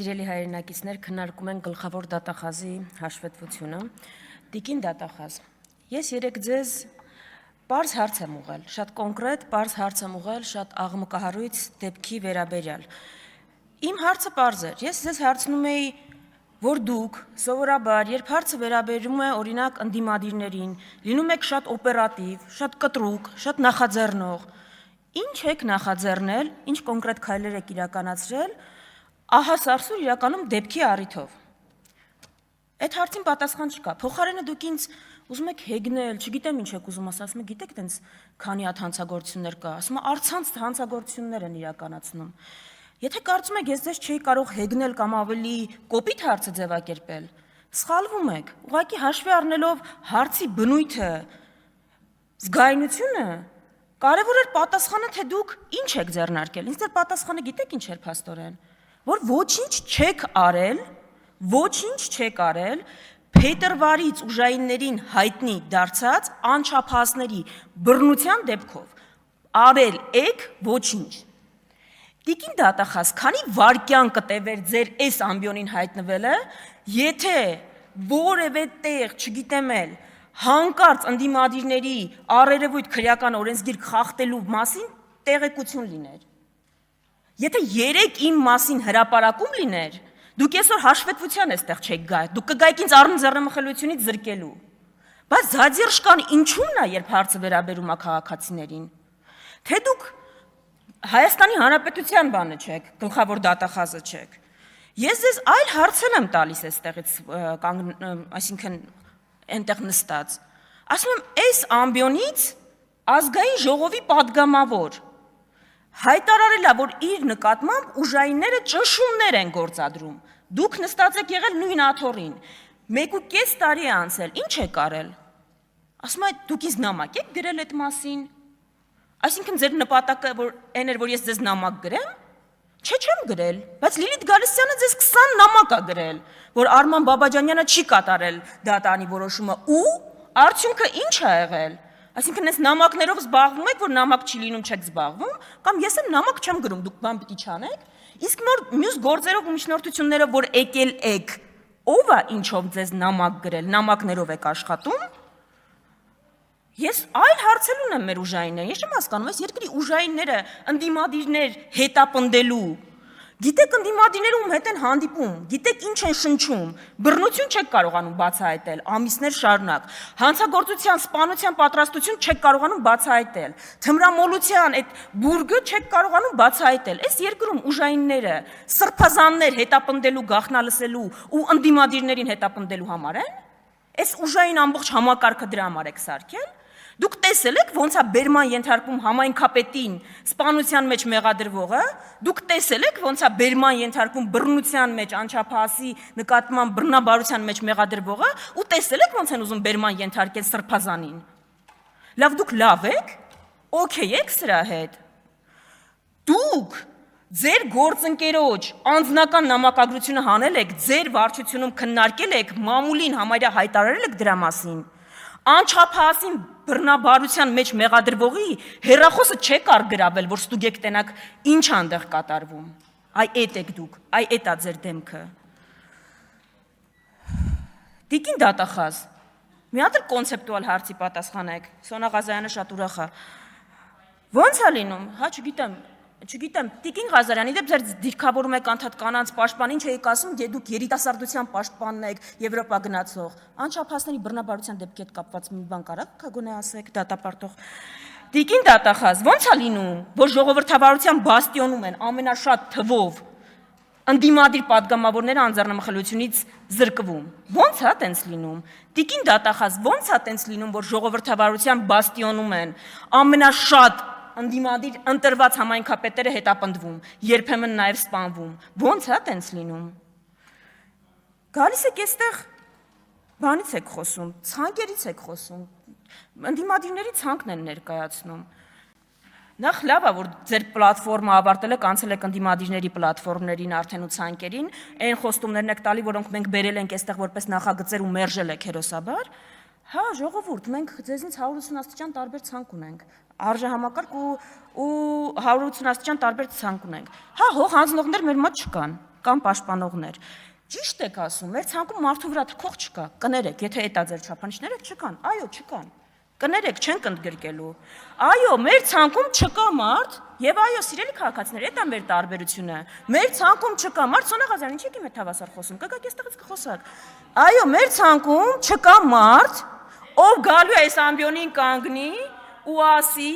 Սիրելի հայրենակիցներ, քննարկում են գլխավոր դատախազի հաշվետվությունը։ Տիկին դատախազ, ես երեկ ձեզ պարզ հարց եմ ուղղել, շատ կոնկրետ պարզ հարց եմ ուղղել, շատ աղմկահարույց դեպքի վերաբերյալ։ Իմ հարցը պարզ էր, ես ձեզ հարցնում էի, որ դուք սովորաբար, երբ հարցը վերաբերում է օրինակ ընդդիմադիրներին, լինում եք շատ օպերատիվ, շատ կտրուկ, շատ նախաձեռնող, ինչ եք նախաձեռնել, ինչ կոնկրետ քայլեր եք իրականացրել, ահա սարսուր իրականում դեպքի առիթով։ Այդ հարցին պատասխան չկա, փոխարենը դուք ինձ ուզում եք հեգնել, չգիտեմ ինչ եք ուզում ասում, գիտեք տենց քանի հատ հանցագործություններ կա, ասում առցանց հանցագործություններ են իրականացնում։ Եթե կարծում եք, ես ձեզ չէի կարող հեգնել կամ ավելի կոպիտ հարցը ձևակերպել, սխալվում եք, ուղղակի հաշվի առնելով հարցի բնույթը, զգայունությունը, կարևոր էր պատասխանը, թե դուք ինչ եք ձեռնարկել։ Ինձ դեռ պատասխանը գիտեք ինչ էր փաստորեն, որ ոչինչ չեք արել փետրվարից ուժայիններին հայտնի դարձած անչափահասների բռնության դեպքով։ Արել եք ոչինչ։ Տիկին դատախազ, քանի վայրկյան կտևեր ձեր այս ամբիոնին հայտնվելը, եթե որևէ տեղ, չգիտեմ էլ, հանկարծ ընդդիմադիրների առերևույթ քրեական օրենսգիր խախտելու մասին տեղեկություն լիներ։ Եթե երեք իմ մասին հրապարակում լիներ, դուք այսօր հաշվետվության էստեղ չեք գա, դուք կգայիք ինձ առնձեռնմխելությունից զրկելու։ Բայց զադիրժկան ինչու՞մն է, երբ հարցը վերաբերում է քաղաքացիներին։ Թե դուք Հայաստանի Հանրապետության բանը չեք, գլխավոր դատախազը չեք։ Ես ձեզ այլ հարցեր եմ տալիս այստեղից, այսինքն այնտեղ նստած։ Ասում եմ, այս ամբիոնից ազգային ժողովի падգամավոր հայտարարել է, որ իր նկատմամբ ուժայինները ճնշումներ են գործադրում։ Դուք նստած եք եղել նույն աթոռին։ 1.5 տարի է անցել, ինչ եք արել։ Ասում եմ, դուք ինձ նամակ եք գրել այդ մասին։ Այսինքն ձեր նպատակը այն էր, որ ես ձեզ նամակ գրեմ։ Չէ, չեմ գրել, բայց Լիլիթ Գալստյանը ձեզ 20 նամակ է գրել, որ Արման Բաբաջանյանը չի կատարել դատանի որոշումը ու արդյունքը ինչ է եղել։ Այսինքն այս նամակներով զբաղվում եք, որ նամակ չի լինում, չեք զբաղվում, կամ ես եմ նամակ չեմ գրում, դուք բան պիտի չանեք։ Իսկ նոր մյուս գործերով ու միջնորդություններով, որ եկել եք, ով է ինչով ձեզ նամակ գրել, նամակներով եք աշխատում։ Ես այլ հարցեր ունեմ մեր ուժայիններին, ես չեմ հասկանում, այս երկրի ուժայինները ընդդիմադիրներ հետապնդելու, գիտեք ընդդիմադիրները ում հետ են հանդիպում, գիտեք ինչ են շնչում, բռնություն չեք կարողանում բացահայտել, ամիսներ շարունակ, հանցագործության, սպանության պատրաստություն չեք կարողանում բացահայտել, թմրամոլության այդ բուրգը չեք կարողանում բացահայտել, այս երկրում ուժայինները սրբազաններ հետապնդելու, գաղտնալսելու ու ընդդիմադիրներին հետապնդելու համար են, այս ուժային ամբողջ համակարգը դրա համար եք սարքել։ Դուք տեսել եք ոնց է բերման ենթարկում համայնքապետին սպանության մեջ մեղադրվողը, դուք տեսել եք ոնց է բերման ենթարկում բռնության մեջ անչափահասի նկատմամբ բռնաբարության մեջ մեղադրվողը ու տեսել եք ոնց են ուզում բերման ենթարկել սրբազանին։ Լավ, դուք լավ եք, օքեյ եք սրա հետ։ Դուք ձեր գործընկերոջ անձնական նամակագրությունը հանել եք, ձեր վարչությունում քննարկել եք, մամուլին համարյա հայտարարել եք դրա մասին։ Անչափահասին բռնաբարության մեջ մեղադրվողի հեռախոսը չեք արգրավել, որ ստուգեք տենակ ինչ անդեղ կատարվում։ Այ էդ եք դուք, այ էդ է ձեր դեմքը։ Տիկին դատախազ, մի հատ կոնցեպտուալ հարցի պատասխանեք, Սոնա Ղազարյանը շատ ուրախ է։ Ոնց է լինում, հա չգիտեմ, Տիկին Ղազարյանի դեպ ձեր դիրքավորում եք անդադ կանանց պաշտպան, ինչ եք ասում, դուք երիտասարդության պաշտպանն եք, Եվրոպա գնացող, անչափահասների բռնաբարության դեպքի հետ կապված մի բան կարաք գոնե ասեք, դատապարտող։ Տիկին դատախազ, ոնց է լինում, որ ժողովրդավարության բաստիոնում են ամենաշատ թվով ընդդիմադիր падգամավորները անձեռնմխելությունից զրկվում։ Ոնց է տենց լինում։ Տիկին դատախազ, ոնց է տենց լինում, որ ժողովրդավարության բաստիոնում են ամենաշատ ընդդիմադիր ընտրված համայնքապետերը հետապնդվում, երբեմն նաև սպանվում։ Ոնց է տենց լինում։ Գալիս եք այստեղ, բանից եք խոսում, ցանկերից եք խոսում, ընդդիմադիրների ցանկն են ներկայացնում։ Նախ լավ է, որ ձեր պլատֆորմը ավարտել եք, անցել եք ընդդիմադիրների պլատֆորմներին արդեն ու ցանկերին, այն խոստումներն եք տալի, որոնք մենք բերել ենք այստեղ որպես նախագծեր ու մերժել եք հերոսաբար։ Հա, ժողովուրդ, մենք ձեզնից 180 աստիճան տարբեր ցանկ ունենք, արժեհամակարգ ու 180 աստիճան տարբեր ցանկ ունենք։ Հա, հող հանձնողներ մեր մոտ չկան։ կամ պաշտպանողներ։ Ճիշտ եք ասում, մեր ցանկում մարդու վրա թքող չկա, կներեք, եթե դա ձեր չափանիշները չկան, այո, չկան։ Կներեք, չենք ընդգրկելու։ Այո, մեր ցանկում չկա մարդ, եւ այո, սիրելի քաղաքացիներ, դա մեր տարբերությունը։ Մեր ցանկում չկա մարդ, Սոնա Ղազարյան, ինչի՞ եք հետ հավասար խոսում։ Կգաք այստեղից կխոսակ։ Այո, մեր ցանկում չկա մարդ, ով գալու է այս ամբիոնին կանգնի ու ասի,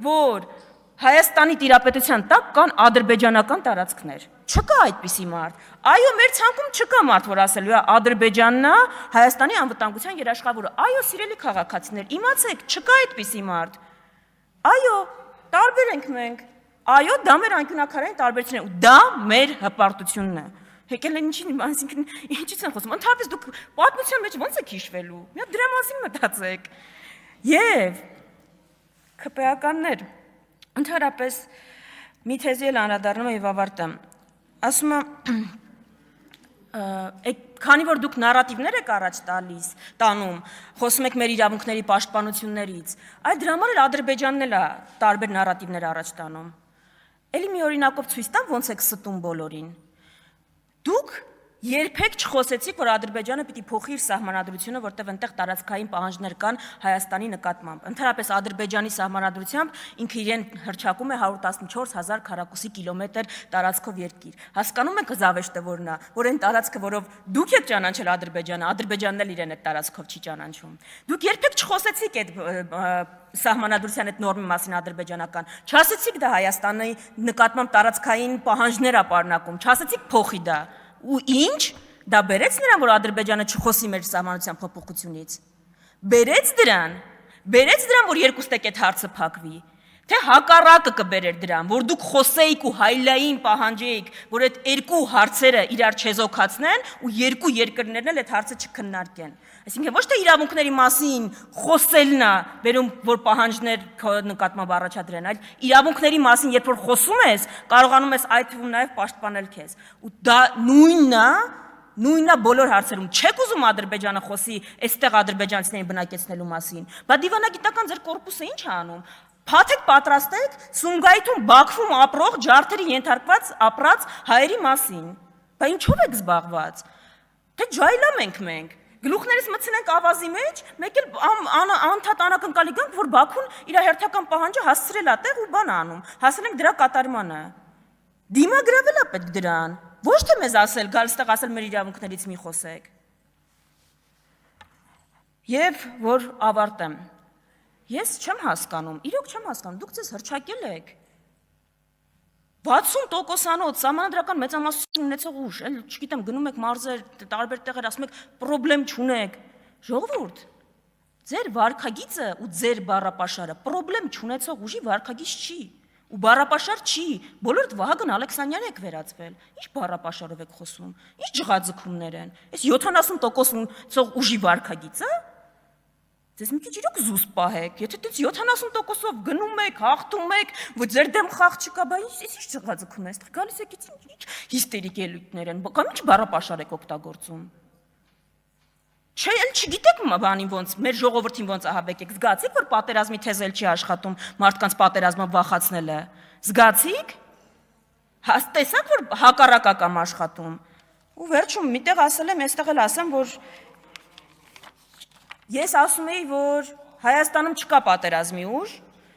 որ Հայաստանի տիրապետության տակ կան ադրբեջանական տարածքներ։ Չկա այդպիսի մարդ։ Այո, մեր ցանկում չկա մարդ, որ ասելու է Ադրբեջանն է Հայաստանի անվտանգության երաշխավորը։ Այո, սիրելի քաղաքացիներ, իմացեք, չկա այդպիսի մարդ։ Այո, տարբեր ենք մենք։ Այո, դա մեր անկյունակարային տարբերությունն է, ու դա մեր հպարտությունն է։ Եկել են ինչին, այսինքն ինչից են խոսում։ Ընդհանրապես դուք պատմության մեջ ո՞նց եք հիշվելու։ Մի հատ դրա մասին մտածեք։ Եվ ԿՊԱ-կաններ ընդհանրապես մի թեզի էլ անդրադառնում եմ եւ ավարտեմ։ Ասում եմ, քանի որ դուք նարատիվներ եք առաջ տանում, խոսում եք մեր իրավունքների պաշտպանություններից, այդ դրա համար էլ Ադրբեջանն էլ է տարբեր նարատիվներ առաջ տանում։ Էլի մի օրինակով ցույց տամ, ոնց եք ստում բոլորին։ Դուք երբեք չխոսեցիք, որ Ադրբեջանը պիտի փոխի իր սահմանադրությունը, որտեղ այնտեղ տարածքային պահանջներ կան Հայաստանի նկատմամբ։ Ընդհանրապես Ադրբեջանի սահմանադրությամբ ինքը իրեն հռչակում է 114,000 քառակուսի կիլոմետր տարածքով երկիր։ Հասկանում եք զավեշտը որն է, որ այն տարածքը, որով դուք եք ճանաչել Ադրբեջանը, Ադրբեջանն էլ իրեն այդ տարածքով չի ճանաչում։ Դուք երբեք չխոսեցիք այդ սահմանադրության այդ նորմի մասին ադրբեջանական։ Չասեցիք դա Հայաստանի նկատմամբ տարածքային պահանջներ է պարունակում, չասեցիք փոխի դա։ Ու ինչ, դա բերեց նրան, որ Ադրբեջանը չխոսի մեր սահմանության փոփոխությունից։ Բերեց դրան, որ երկուստեք այդ հարցը փակվի։ Թե հակառակը կբերեր դրան, որ դուք խոսեիք ու հայլային պահանջեիք, որ այդ երկու հարցերը իրար չեզոքացնեն ու երկու երկրներն էլ այդ հարցը չքննարկեն։ Այսինքն ոչ թե իրավունքների մասին խոսելն է, վերում որ պահանջներ նկատմամբ առաջադրեն, այլ իրավունքների մասին, երբ որ խոսում ես, կարողանում ես այդ թվում նաև պաշտպանել քեզ։ Ու դա նույնն է բոլոր հարցերում։ Չեք ուզում Ադրբեջանը խոսի այստեղ ադրբեջանցիներին բնակեցնելու մասին։ Բա դիվանագիտական ձեր կորպուսը ի՞նչ է անում։ Փաթեք պատրաստեք Սումգայիթում, Բաքվում ապրող ջարդերի ենթարկված ապրած հայերի մասին։ Բա ինչով եք զբաղված։ Թե ջայլամ ենք մենք։ Գլուխներս մտցնենք ավազի մեջ, մեկ էլ անդադ անակնկալի գանք, որ Բաքուն իր հերթական պահանջը հասցրել է տեղ ու բան անում։ Հասել ենք դրա կատարմանը։ Դիմագրավել է պետք դրան։ Ոչ թե մեզ ասել, գալ ստեղ ասել մեր իրավունքներից մի խոսեք։ Եվ որ ավարտեմ։ Ես չեմ հասկանում, իրոք չեմ հասկանում, դուք ձեզ հռչակել եք 60%-անոց սահմանադրական մեծամասնություն ունեցող ուժ, էլ չգիտեմ, գնում եք մարզեր, տարբեր տեղեր, ասում եք, պրոբլեմ չունեք։ Ժողովուրդ, ձեր վարքագիծը ու ձեր բառապաշարը պրոբլեմ չունեցող ուժի վարքագիծ չի, ու բառապաշար չի, բոլորդ Վահագն Ալեքսանյանի եք վերածվել, ինչ բառապաշարով եք խոսում, ինչ ջղաձգումներ են, այս 70% ունեցող ուժի վարքագիծը Ձեզ մի քիչ իրոք զուս պահեք, եթե դից 70%-ով գնում եք, հաղթում եք, որ ձեր դեմ խաղ չկա, բա ինչ ջղաձգում է, այստեղ գալիս եք ինչ հիստերիկ ելույթներ են, կամ ինչ բառապաշար եք օգտագործում։ Չէ, էլ չգիտեք բանին ոնց, մեր ժողովրդին ոնց ահաբեկ եք, զգացիք, որ պատերազմի թեզել չի աշխատում, մարդկանց պատերազմը վախացնելը։ Զգացիք։ Տեսաք, որ հակառակական աշխատում։ Ու վերջում միտեղ ասել եմ, այստեղ էլ ասեմ, որ Ես ասում էի, որ Հայաստանում չկա պատերազմի ուժ,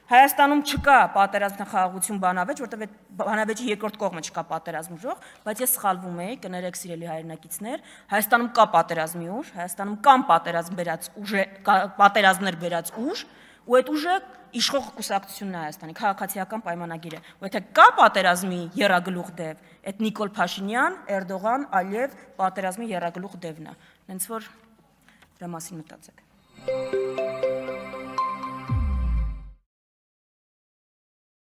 Հայաստանում չկա պատերազմի խաղաղություն բանավեճ, որտեղ այդ բանավեճի երկրորդ կողմը չկա պատերազմ ուժով, բայց ես սխալվում էի, կներեք սիրելի հայրենակիցներ, Հայաստանում կա պատերազմի ուժ, Հայաստանում կան պատերազմներ բերած ուժ, ու այդ ուժը իշխող կուսակցությունն է Հայաստանի, քաղաքացիական պայմանագիրը։ Ու եթե կա պատերազմի եռագլուխ դև, այդ Նիկոլ Փաշինյան, Էրդողան, Ալիև պատերազմի եռագլուխ դևն է։ Հենց որ դրա մասին մտածեք։